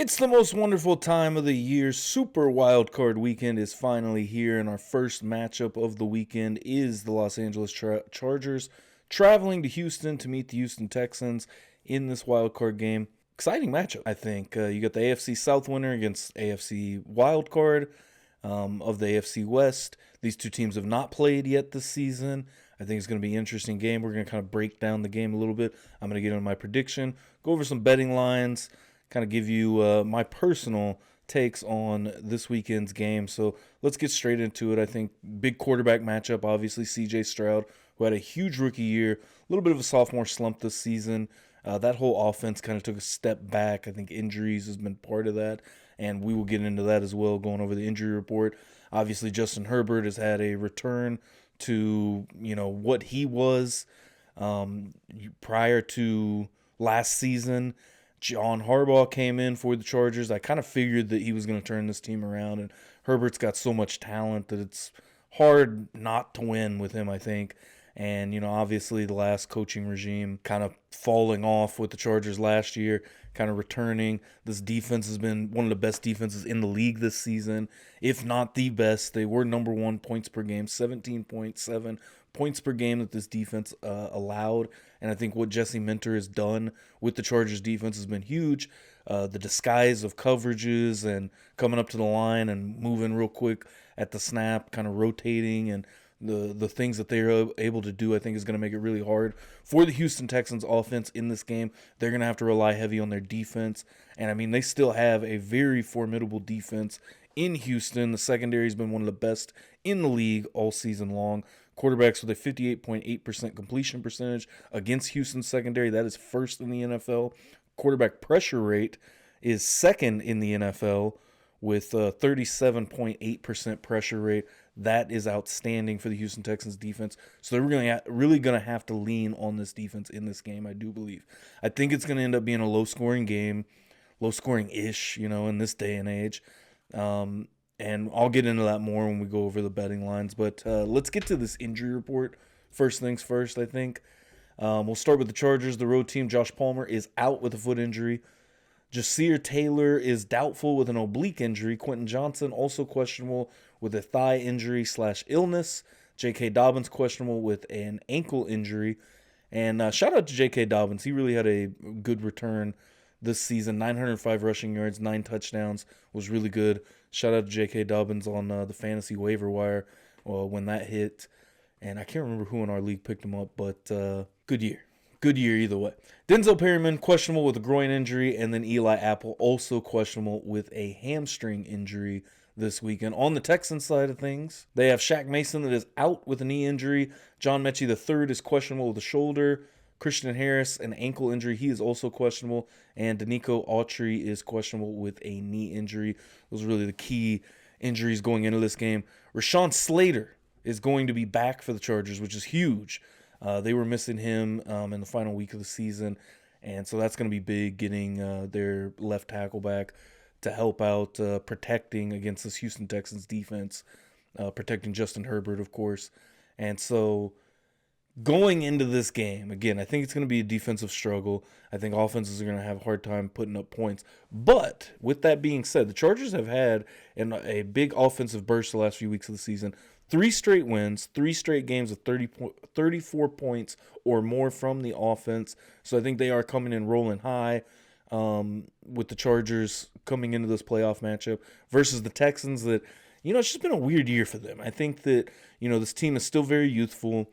It's the most wonderful time of the year. Super Wild Card Weekend is finally here, and our first matchup of the weekend is the Los Angeles Chargers traveling to Houston to meet the Houston Texans in this wild card game. Exciting matchup, I think. You got the AFC South winner against AFC Wild Card of the AFC West. These two teams have not played yet this season. I think it's going to be an interesting game. We're going to kind of break down the game a little bit. I'm going to get into my prediction, go over some betting lines, kind of give you my personal takes on this weekend's game. So let's get straight into it. I think big quarterback matchup, obviously C.J. Stroud, who had a huge rookie year, a little bit of a sophomore slump this season. That whole offense kind of took a step back. I think injuries has been part of that, and we will get into that as well, going over the injury report. Obviously, Justin Herbert has had a return to, what he was prior to last season. John Harbaugh came in for the Chargers. I kind of figured that he was going to turn this team around, and Herbert's got so much talent that it's hard not to win with him, I think. And, obviously the last coaching regime kind of falling off with the Chargers last year, kind of returning. This defense has been one of the best defenses in the league this season, if not the best. They were number one points per game, 17.7 points per game that this defense allowed. And I think what Jesse Minter has done with the Chargers defense has been huge. The disguise of coverages and coming up to the line and moving real quick at the snap, kind of rotating, and the things that they're able to do, I think, is going to make it really hard for the Houston Texans offense in this game. They're going to have to rely heavy on their defense. And, I mean, they still have a very formidable defense in Houston. The secondary has been one of the best in the league all season long. Quarterbacks with a 58.8% completion percentage against Houston's secondary. That is first in the NFL. Quarterback pressure rate is second in the NFL with a 37.8% pressure rate. That is outstanding for the Houston Texans defense. So they're really going to have to lean on this defense in this game, I do believe. I think it's going to end up being a low-scoring game, low-scoring-ish, in this day and age. And I'll get into that more when we go over the betting lines. But let's get to this injury report. First things first, I think. We'll start with the Chargers. The road team, Josh Palmer, is out with a foot injury. Jasir Taylor is doubtful with an oblique injury. Quentin Johnson also questionable with a thigh injury / illness. J.K. Dobbins questionable with an ankle injury. And shout out to J.K. Dobbins. He really had a good return this season. 905 rushing yards, 9 touchdowns. Was really good. Shout out to J.K. Dobbins on the fantasy waiver wire when that hit. And I can't remember who in our league picked him up, but good year. Good year either way. Denzel Perryman, questionable with a groin injury, and then Eli Apple, also questionable with a hamstring injury this weekend. On the Texans side of things, they have Shaq Mason that is out with a knee injury. John Mechie III is questionable with a shoulder. Christian Harris, an ankle injury. He is also questionable. And Danico Autry is questionable with a knee injury. Those are really the key injuries going into this game. Rashawn Slater is going to be back for the Chargers, which is huge. They were missing him in the final week of the season, and so that's going to be big, getting their left tackle back to help out protecting against this Houston Texans defense, protecting Justin Herbert, of course. And so going into this game, again, I think it's going to be a defensive struggle. I think offenses are going to have a hard time putting up points. But with that being said, the Chargers have had a big offensive burst the last few weeks of the season. 3 straight wins, 3 straight games of 34 points or more from the offense. So I think they are coming in rolling high with the Chargers coming into this playoff matchup versus the Texans that, it's just been a weird year for them. I think that, this team is still very youthful.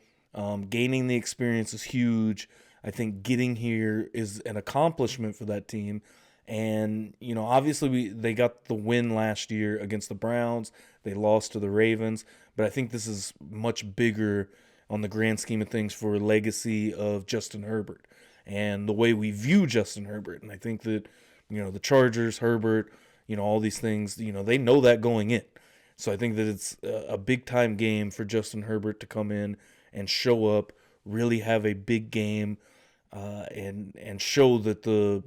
Gaining the experience is huge. I think getting here is an accomplishment for that team. And, obviously they got the win last year against the Browns. They lost to the Ravens. But I think this is much bigger on the grand scheme of things for legacy of Justin Herbert and the way we view Justin Herbert. And I think that, the Chargers, Herbert, all these things, they know that going in. So I think that it's a big-time game for Justin Herbert to come in and show up, really have a big game, and show that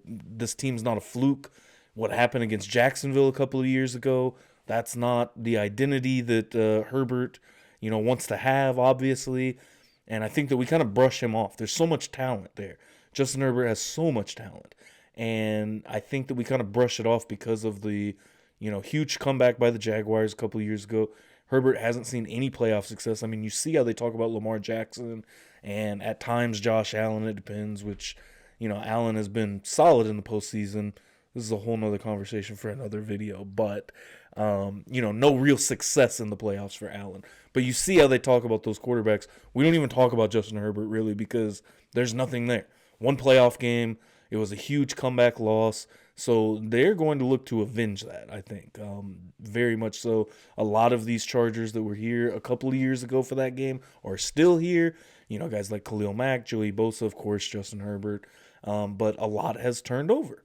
this team's not a fluke. What happened against Jacksonville a couple of years ago, that's not the identity that Herbert, wants to have, obviously. And I think that we kind of brush him off. There's so much talent there. Justin Herbert has so much talent. And I think that we kind of brush it off because of the, huge comeback by the Jaguars a couple of years ago. Herbert hasn't seen any playoff success. I mean, you see how they talk about Lamar Jackson and at times Josh Allen. It depends, which, Allen has been solid in the postseason. This is a whole nother conversation for another video, but, no real success in the playoffs for Allen. But you see how they talk about those quarterbacks. We don't even talk about Justin Herbert, really, because there's nothing there. One playoff game, it was a huge comeback loss. So they're going to look to avenge that, I think. Very much so. A lot of these Chargers that were here a couple of years ago for that game are still here. Guys like Khalil Mack, Joey Bosa, of course, Justin Herbert. But a lot has turned over.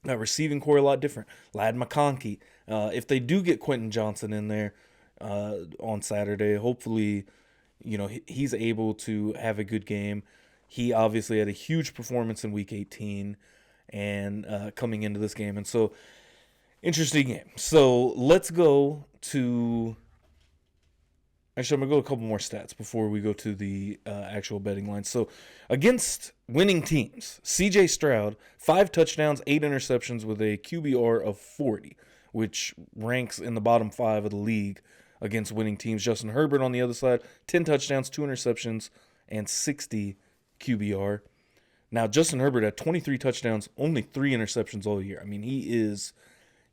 That receiving core a lot different. Ladd McConkey. If they do get Quentin Johnson in there on Saturday, hopefully, he's able to have a good game. He obviously had a huge performance in Week 18 and coming into this game. And so, interesting game. So, let's go to... Actually, I'm going to go a couple more stats before we go to the actual betting line. So, against winning teams, C.J. Stroud, 5 touchdowns, 8 interceptions with a QBR of 40, which ranks in the bottom 5 of the league against winning teams. Justin Herbert on the other side, 10 touchdowns, 2 interceptions, and 60 QBR. Now, Justin Herbert had 23 touchdowns, only 3 interceptions all year. I mean, he is,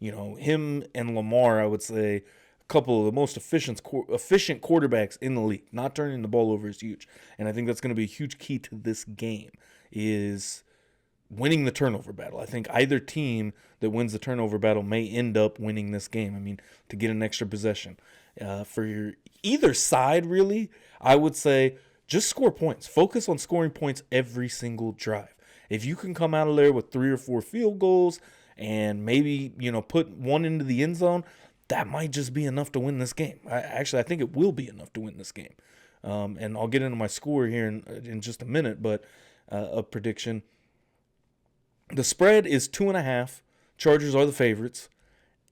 him and Lamar, I would say, couple of the most efficient quarterbacks in the league. Not turning the ball over is huge. And I think that's going to be a huge key to this game is winning the turnover battle. I think either team that wins the turnover battle may end up winning this game. I mean, to get an extra possession. For either side, really, I would say just score points. Focus on scoring points every single drive. If you can come out of there with 3 or 4 field goals and maybe, put one into the end zone, that might just be enough to win this game. I think it will be enough to win this game. And I'll get into my score here in just a minute, but a prediction. The spread is 2.5. Chargers are the favorites.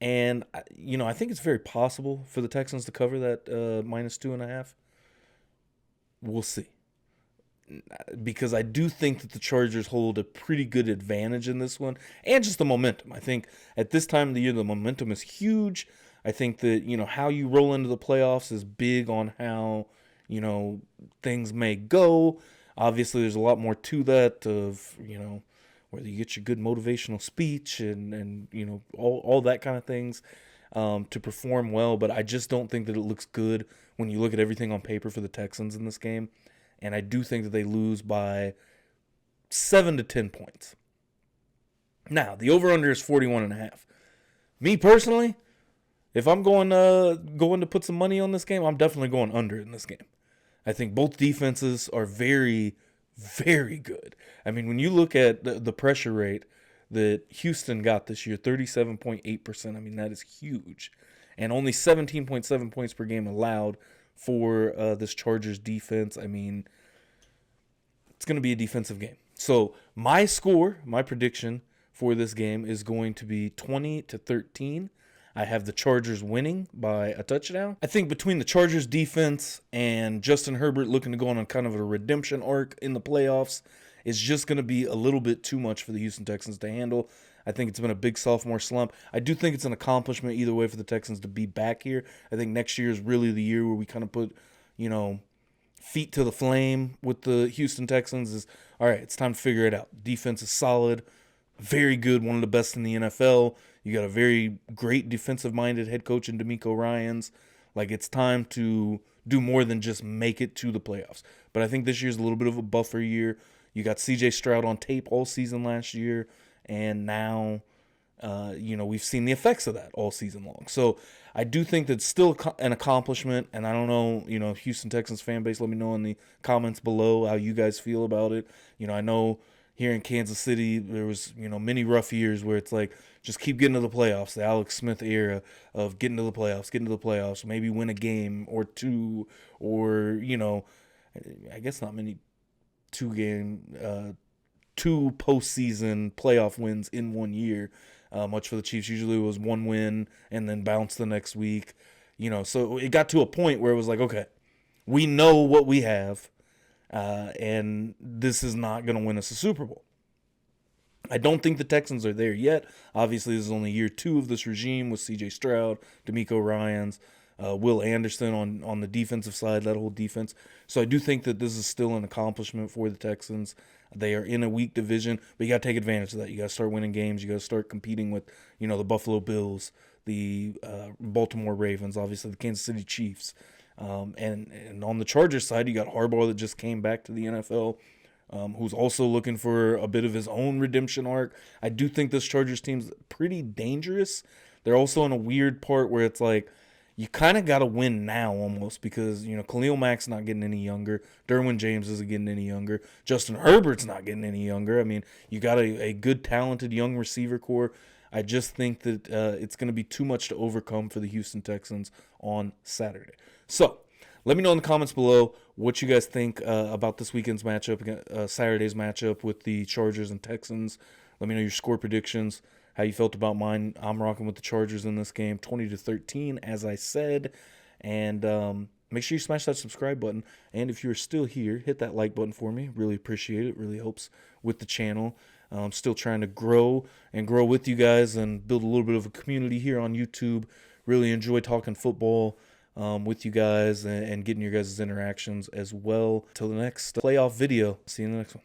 And, I think it's very possible for the Texans to cover that -2.5. We'll see. Because I do think that the Chargers hold a pretty good advantage in this one. And just the momentum. I think at this time of the year, the momentum is huge. I think that, how you roll into the playoffs is big on how, things may go. Obviously, there's a lot more to that of, whether you get your good motivational speech and all that kind of things to perform well. But I just don't think that it looks good when you look at everything on paper for the Texans in this game. And I do think that they lose by 7 to 10 points. Now, the over-under is 41.5. Me personally, if I'm going to put some money on this game, I'm definitely going under in this game. I think both defenses are very, very good. I mean, when you look at the pressure rate that Houston got this year, 37.8%, I mean, that is huge. And only 17.7 points per game allowed for this Chargers defense. I mean, it's going to be a defensive game. So my prediction for this game is going to be 20-13. I have the Chargers winning by a touchdown. I think between the Chargers defense and Justin Herbert looking to go on kind of a redemption arc in the playoffs, it's just going to be a little bit too much for the Houston Texans to handle. I think it's been a big sophomore slump. I do think it's an accomplishment either way for the Texans to be back here. I think next year is really the year where we kind of put, feet to the flame with the Houston Texans. Is all right, it's time to figure it out. Defense is solid, very good, one of the best in the NFL. You got a very great defensive-minded head coach in DeMeco Ryans. Like, it's time to do more than just make it to the playoffs. But I think this year's a little bit of a buffer year. You got C.J. Stroud on tape all season last year. And now, we've seen the effects of that all season long. So I do think that's still an accomplishment. And I don't know, Houston Texans fan base, let me know in the comments below how you guys feel about it. I know here in Kansas City, there was, many rough years where it's like, just keep getting to the playoffs. The Alex Smith era of getting to the playoffs, maybe win a game or two, or, I guess not many two postseason playoff wins in 1 year. Much for the Chiefs. Usually it was one win and then bounce the next week. So it got to a point where it was like, okay, we know what we have, and this is not going to win us a Super Bowl. I don't think the Texans are there yet. Obviously, this is only year 2 of this regime with C.J. Stroud, D'Amico Ryans, Will Anderson on the defensive side, that whole defense. So I do think that this is still an accomplishment for the Texans. They are in a weak division, but you got to take advantage of that. You got to start winning games. You got to start competing with, the Buffalo Bills, the Baltimore Ravens, obviously the Kansas City Chiefs. And on the Chargers side, you got Harbaugh that just came back to the NFL. Who's also looking for a bit of his own redemption arc. I do think this Chargers team's pretty dangerous. They're also in a weird part where it's like, you kind of got to win now almost because, Khalil Mack's not getting any younger. Derwin James isn't getting any younger. Justin Herbert's not getting any younger. I mean, you got a good, talented young receiver core. I just think that it's going to be too much to overcome for the Houston Texans on Saturday. So, let me know in the comments below what you guys think about this weekend's matchup, Saturday's matchup with the Chargers and Texans. Let me know your score predictions, how you felt about mine. I'm rocking with the Chargers in this game, 20-13, as I said. And make sure you smash that subscribe button. And if you're still here, hit that like button for me. Really appreciate it. Really helps with the channel. I'm still trying to grow with you guys and build a little bit of a community here on YouTube. Really enjoy talking football with you guys and getting your guys' interactions as well. Till the next playoff video. See you in the next one.